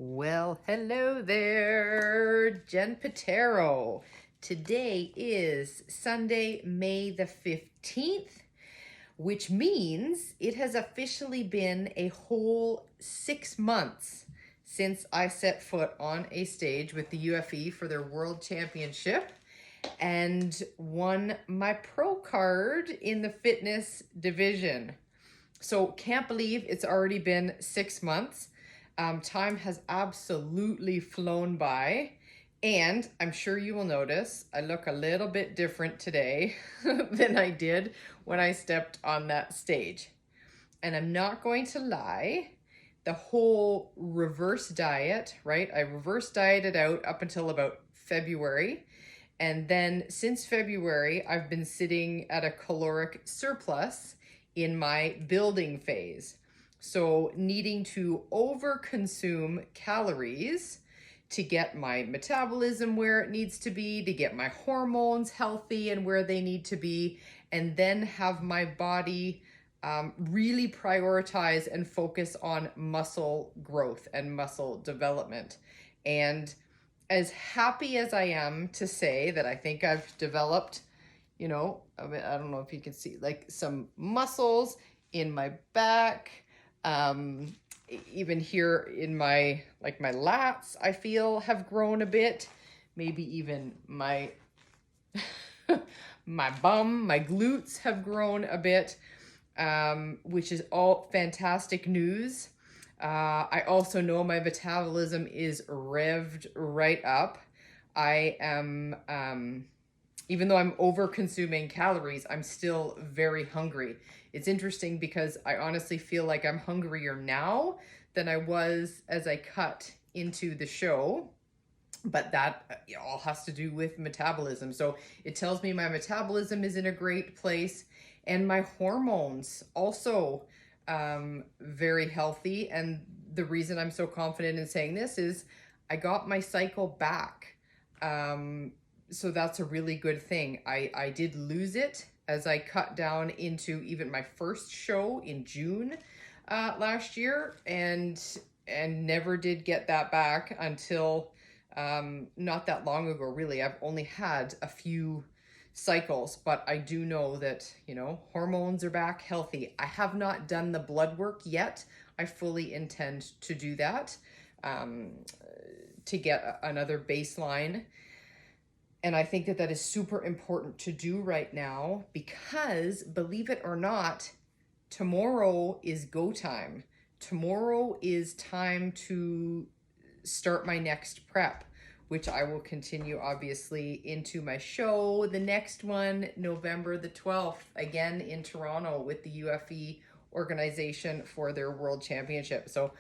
Well, hello there, Jen Patero. Today is Sunday, May the 15th, which means it has officially been a whole 6 months since I set foot on a stage with the UFE for their World Championship and won my pro card in the fitness division. So can't believe it's already been 6 months. Time has absolutely flown by. And I'm sure you will notice I look a little bit different today than I did when I stepped on that stage. And I'm not going to lie, the whole reverse diet, right? I reverse dieted out up until about February. And then since February, I've been sitting at a caloric surplus in my building phase. So needing to overconsume calories to get my metabolism where it needs to be, to get my hormones healthy and where they need to be, and then have my body really prioritize and focus on muscle growth and muscle development. And as happy as I am to say that I think I've developed, I don't know if you can see, like some muscles in my back, even here in my lats, I feel have grown a bit, maybe even my my bum, my glutes have grown a bit, which is all fantastic news. I also know my metabolism is revved right up. I am, even though I'm over consuming calories, I'm still very hungry. It's interesting because I honestly feel like I'm hungrier now than I was as I cut into the show. But that all has to do with metabolism. So it tells me my metabolism is in a great place and my hormones also very healthy. And the reason I'm so confident in saying this is I got my cycle back. So that's a really good thing. I did lose it as I cut down into even my first show in June last year and never did get that back until not that long ago, really. I've only had a few cycles, but I do know that, hormones are back healthy. I have not done the blood work yet. I fully intend to do that to get another baseline. And I think that that is super important to do right now because, believe it or not, tomorrow is go time. Tomorrow is time to start my next prep, which I will continue obviously into my show. The next one, November the 12th, again in Toronto with the UFE organization for their World Championship. So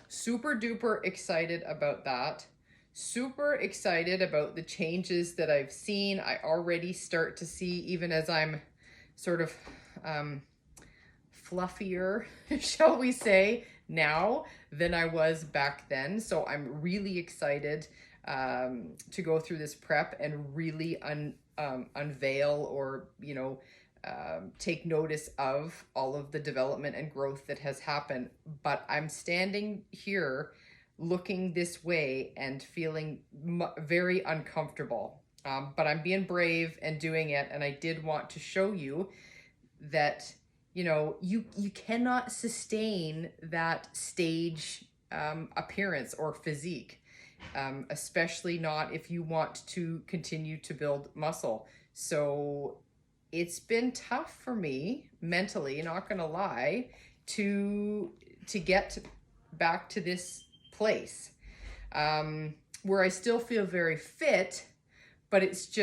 super duper excited about that. Super excited about the changes that I've seen. I already start to see, even as I'm sort of fluffier, shall we say, now than I was back then. So I'm really excited to go through this prep and really unveil or, take notice of all of the development and growth that has happened. But I'm standing here looking this way and feeling very uncomfortable. But I'm being brave and doing it. And I did want to show you that, you cannot sustain that stage appearance or physique, especially not if you want to continue to build muscle. So it's been tough for me mentally, not gonna lie, to get back to this place where I still feel very fit, but it's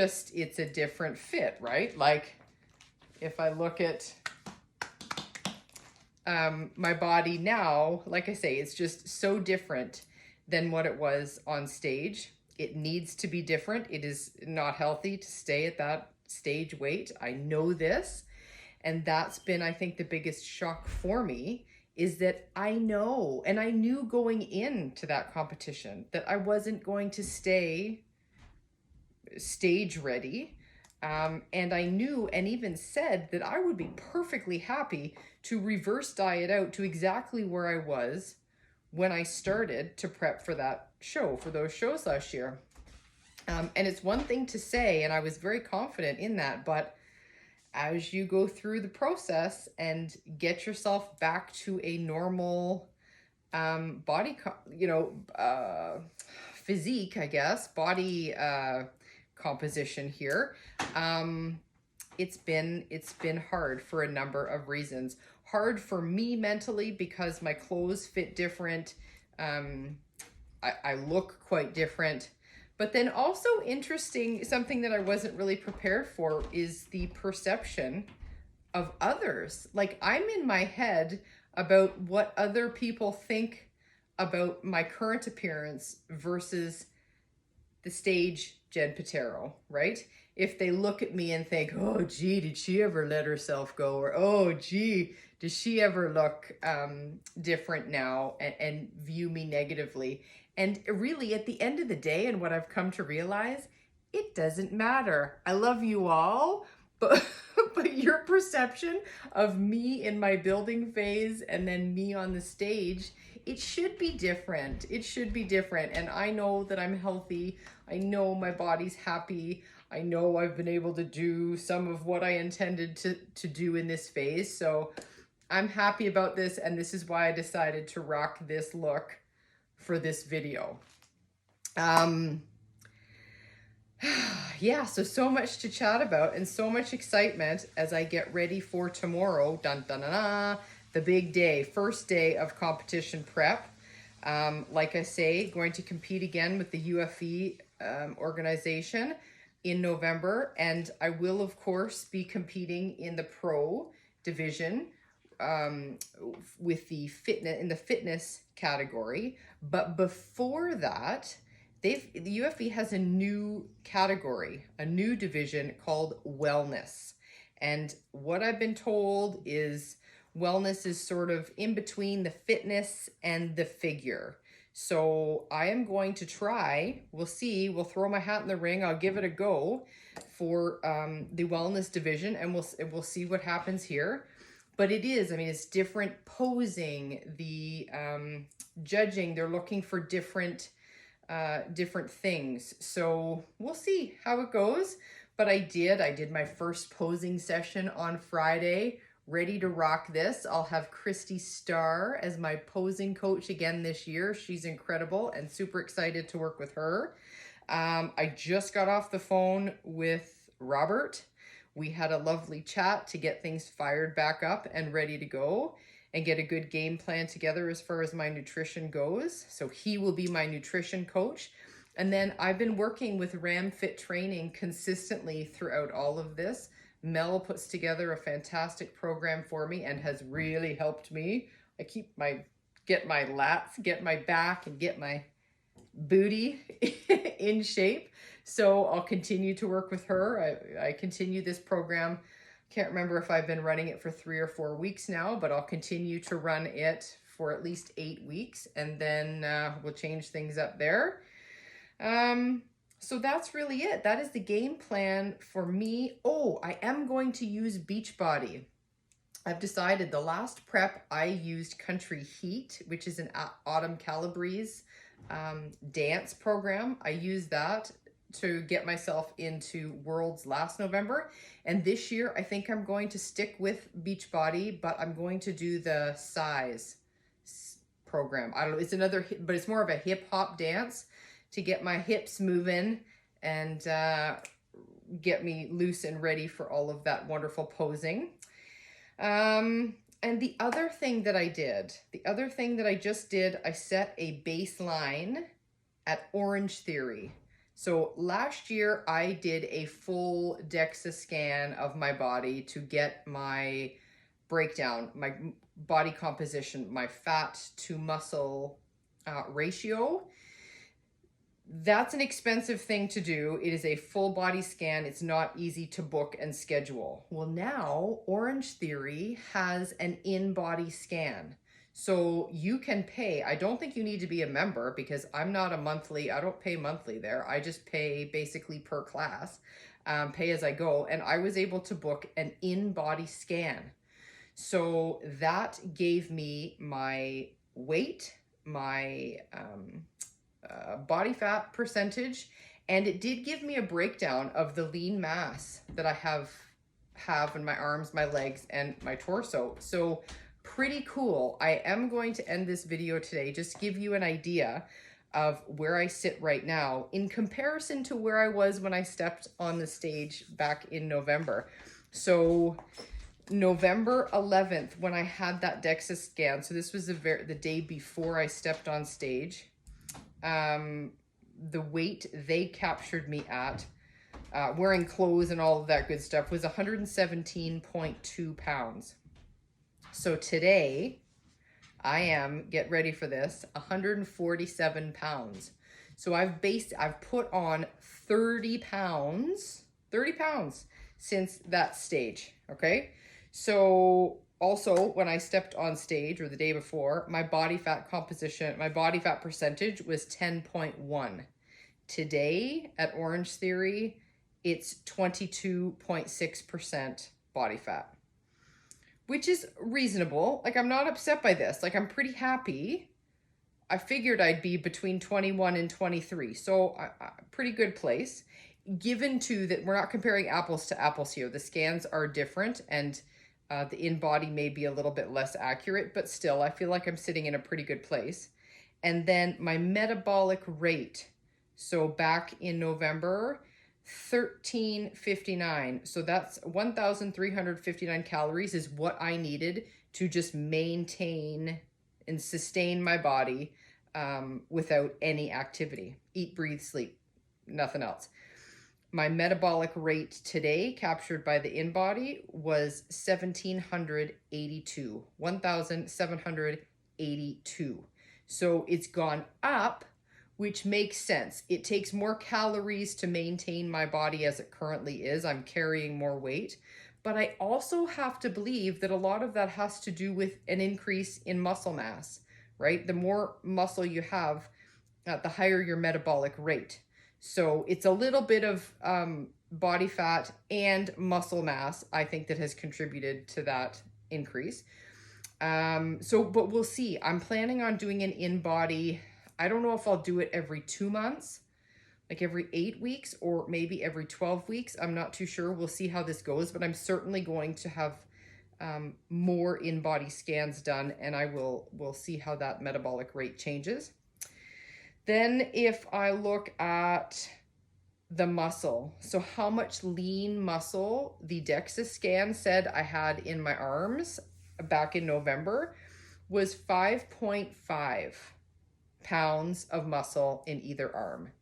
a different fit, right? Like if I look at my body now, like I say, it's just so different than what it was on stage. It needs to be different. It is not healthy to stay at that stage weight. I know this. And that's been, I think, the biggest shock for me is that I know, and I knew going into that competition that I wasn't going to stay stage ready. And I knew and even said that I would be perfectly happy to reverse diet out to exactly where I was when I started to prep for that show, for those shows last year. And it's one thing to say, and I was very confident in that, but as you go through the process and get yourself back to a normal body, physique, I guess, body composition here, it's been hard for a number of reasons. Hard for me mentally because my clothes fit different. I look quite different. But then also interesting, something that I wasn't really prepared for is the perception of others. Like, I'm in my head about what other people think about my current appearance versus the stage Jen Patero, right? If they look at me and think, oh, gee, did she ever let herself go? Or, oh, gee, does she ever look different now, and view me negatively? And really, at the end of the day, and what I've come to realize, it doesn't matter. I love you all, but but your perception of me in my building phase and then me on the stage, it should be different. It should be different. And I know that I'm healthy. I know my body's happy. I know I've been able to do some of what I intended to do in this phase. So I'm happy about this, and this is why I decided to rock this look for this video. Yeah, so much to chat about and so much excitement as I get ready for tomorrow. Dun dun dun, dun, the big day, first day of competition prep. Like I say, going to compete again with the UFE organization in November, and I will of course be competing in the pro division with the fitness category. But before that, the UFE has a new category, a new division called wellness. And what I've been told is wellness is sort of in between the fitness and the figure. So I am going to try, we'll see, we'll throw my hat in the ring, I'll give it a go for the wellness division, and we'll see what happens here. But it's different posing, the judging, they're looking for different things. So we'll see how it goes. But I did my first posing session on Friday, ready to rock this. I'll have Christy Starr as my posing coach again this year. She's incredible and super excited to work with her. I just got off the phone with Robert. We had a lovely chat to get things fired back up and ready to go and get a good game plan together as far as my nutrition goes. So he will be my nutrition coach. And then I've been working with Ram Fit Training consistently throughout all of this. Mel puts together a fantastic program for me and has really helped me. I get my lats, get my back, and get my booty in shape. So I'll continue to work with her. I continue this program. Can't remember if I've been running it for 3 or 4 weeks now, but I'll continue to run it for at least 8 weeks, and then we'll change things up there. So that's really it. That is the game plan for me. Oh, I am going to use Beachbody. I've decided the last prep I used Country Heat, which is an Autumn Calabrese dance program. I used that to get myself into Worlds last November. And this year, I think I'm going to stick with Beachbody, but I'm going to do the Size program. I don't know, but it's more of a hip hop dance to get my hips moving and get me loose and ready for all of that wonderful posing. And the other thing that I just did, I set a baseline at Orange Theory. So last year I did a full DEXA scan of my body to get my breakdown, my body composition, my fat to muscle ratio. That's an expensive thing to do. It is a full body scan. It's not easy to book and schedule. Well, now Orange Theory has an in-body scan. So you can pay. I don't think you need to be a member because I don't pay monthly there. I just pay basically per class, pay as I go. And I was able to book an in-body scan. So that gave me my weight, my body fat percentage, and it did give me a breakdown of the lean mass that I have in my arms, my legs, and my torso. So pretty cool. I am going to end this video today, just give you an idea of where I sit right now in comparison to where I was when I stepped on the stage back in November. So November 11th, when I had that DEXA scan, so this was the day before I stepped on stage, the weight they captured me at, wearing clothes and all of that good stuff, was 117.2 pounds. So today, I am, get ready for this, 147 pounds. So I've put on 30 pounds since that stage, okay? So also when I stepped on stage, or the day before, my body fat percentage was 10.1. Today at Orange Theory, it's 22.6% body fat, which is reasonable. Like, I'm not upset by this. Like, I'm pretty happy. I figured I'd be between 21 and 23. So pretty good place. Given too that we're not comparing apples to apples here. The scans are different, and the in-body may be a little bit less accurate, but still I feel like I'm sitting in a pretty good place. And then my metabolic rate. So back in November, 1359. So that's 1,359 calories is what I needed to just maintain and sustain my body without any activity. Eat, breathe, sleep, nothing else. My metabolic rate today, captured by the in-body, was 1,782. So it's gone up, which makes sense. It takes more calories to maintain my body as it currently is. I'm carrying more weight. But I also have to believe that a lot of that has to do with an increase in muscle mass, right? The more muscle you have, the higher your metabolic rate. So it's a little bit of body fat and muscle mass, I think, that has contributed to that increase. But we'll see. I'm planning on doing an in-body. I don't know if I'll do it every 2 months, like every 8 weeks, or maybe every 12 weeks. I'm not too sure. We'll see how this goes, but I'm certainly going to have more in-body scans done, and we'll see how that metabolic rate changes. Then if I look at the muscle, so how much lean muscle the DEXA scan said I had in my arms back in November was 5.5 pounds of muscle in either arm.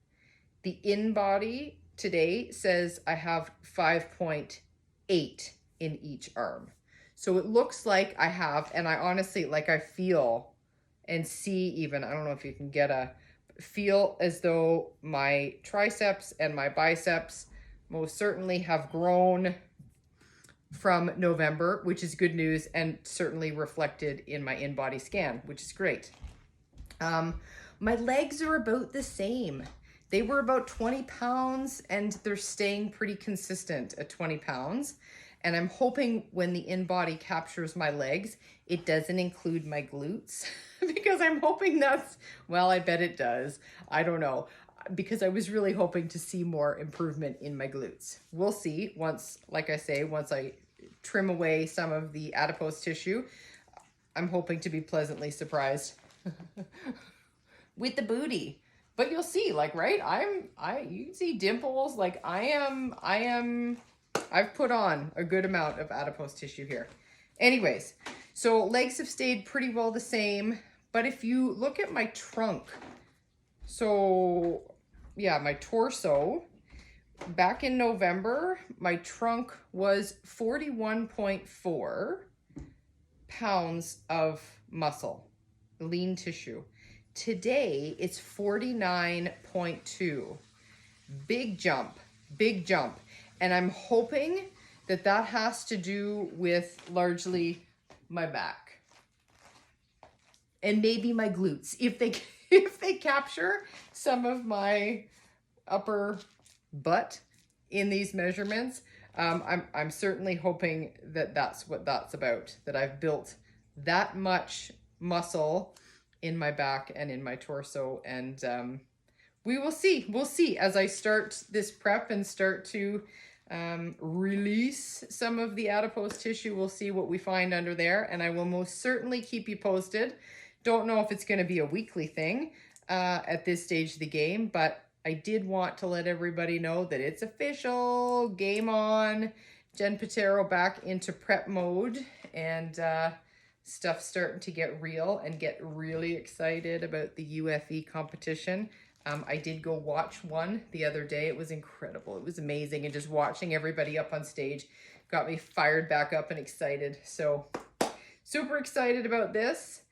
The in-body today says I have 5.8 in each arm. So it looks like I have, and I honestly, like, I feel and see even, I don't know if you can get feel as though my triceps and my biceps most certainly have grown from November, which is good news, and certainly reflected in my in-body scan, which is great. My legs are about the same. They were about 20 pounds, and they're staying pretty consistent at 20 pounds. And I'm hoping when the in-body captures my legs, it doesn't include my glutes, because I'm hoping that's, well, I bet it does. I don't know, because I was really hoping to see more improvement in my glutes. We'll see once, like I say, once I trim away some of the adipose tissue. I'm hoping to be pleasantly surprised with the booty. But you'll see, like, right? You can see dimples. Like, I've put on a good amount of adipose tissue here. Anyways, so legs have stayed pretty well the same. But if you look at my trunk, so yeah, my torso, back in November, my trunk was 41.4 pounds of muscle, lean tissue. Today, it's 49.2. Big jump, big jump. And I'm hoping that that has to do with largely my back and maybe my glutes. If they capture some of my upper butt in these measurements, I'm certainly hoping that that's what that's about, that I've built that much muscle in my back and in my torso. And we will see. We'll see as I start this prep and start to release some of the adipose tissue. We'll see what we find under there, and I will most certainly keep you posted. Don't know if it's going to be a weekly thing at this stage of the game, but I did want to let everybody know that it's official. Game on. Jen Patero back into prep mode, and stuff starting to get real, and get really excited about the UFE competition. I did go watch one the other day. It was incredible. It was amazing. And just watching everybody up on stage got me fired back up and excited. So super excited about this.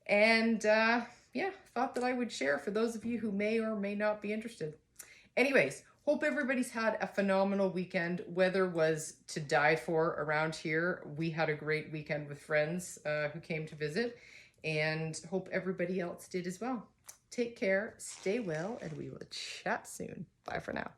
And yeah, thought that I would share for those of you who may or may not be interested. Anyways, hope everybody's had a phenomenal weekend. Weather was to die for around here. We had a great weekend with friends who came to visit, and hope everybody else did as well. Take care, stay well, and we will chat soon. Bye for now.